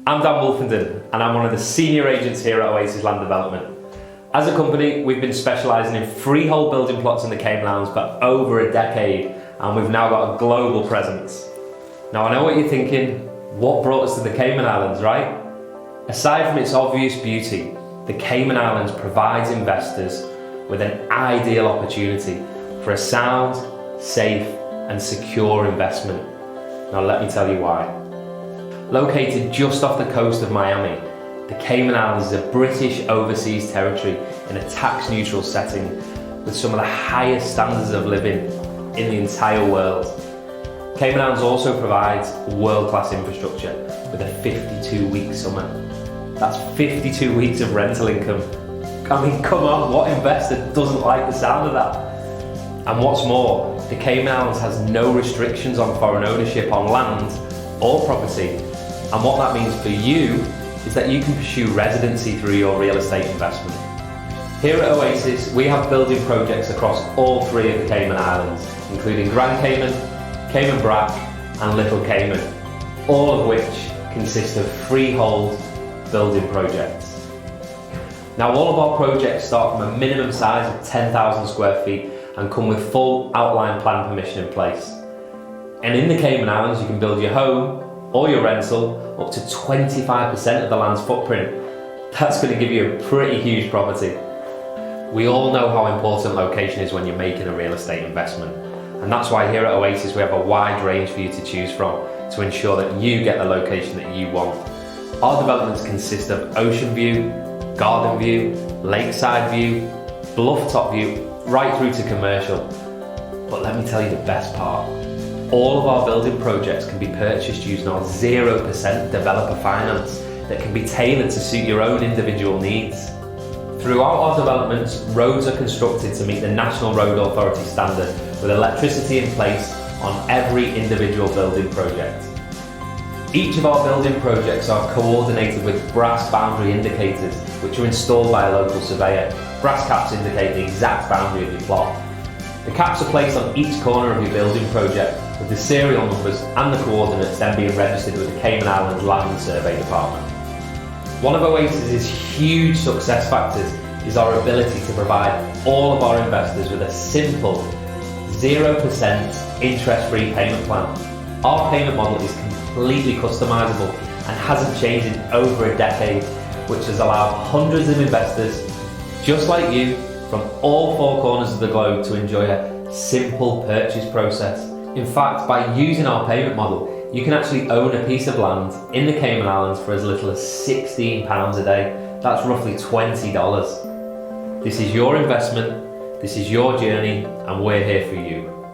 I'm Dan Wolfenden and I'm one of the senior agents here at Oasis Land Development. As a company, we've been specialising in freehold building plots in the Cayman Islands for over a decade, and we've now got a global presence. Now I know what you're thinking, what brought us to the Cayman Islands, right? Aside from its obvious beauty, the Cayman Islands provides investors with an ideal opportunity for a sound, safe and secure investment. Now let me tell you why. Located just off the coast of Miami, the Cayman Islands is a British overseas territory in a tax-neutral setting with some of the highest standards of living in the entire world. Cayman Islands also provides world-class infrastructure with a 52-week summer. That's 52 weeks of rental income. I mean, come on, what investor doesn't like the sound of that? And what's more, the Cayman Islands has no restrictions on foreign ownership on land or property. And what that means for you is that you can pursue residency through your real estate investment. Here at Oasis, we have building projects across all three of the Cayman Islands, including Grand Cayman, Cayman Brac and Little Cayman, all of which consist of freehold building projects. Now all of our projects start from a minimum size of 10,000 square feet and come with full outline plan permission in place. And in the Cayman Islands you can build your home or your rental up to 25% of the land's footprint. That's going to give you a pretty huge property. We all know how important location is when you're making a real estate investment, and that's why here at Oasis we have a wide range for you to choose from to ensure that you get the location that you want. Our developments consist of ocean view, garden view, lakeside view, bluff top view, right through to commercial. But let me tell you the best part. All of our building projects can be purchased using our 0% developer finance that can be tailored to suit your own individual needs. Throughout our developments, roads are constructed to meet the National Road Authority standard with electricity in place on every individual building project. Each of our building projects are coordinated with brass boundary indicators which are installed by a local surveyor. Brass caps indicate the exact boundary of your plot. The caps are placed on each corner of your building project, with the serial numbers and the coordinates then being registered with the Cayman Islands Land and Survey Department. One of Oasis's huge success factors is our ability to provide all of our investors with a simple 0% interest-free payment plan. Our payment model is completely customizable and hasn't changed in over a decade, which has allowed hundreds of investors just like you from all four corners of the globe to enjoy a simple purchase process. In fact, by using our payment model, you can actually own a piece of land in the Cayman Islands for as little as £16 a day. That's roughly $20. This is your investment, this is your journey, and we're here for you.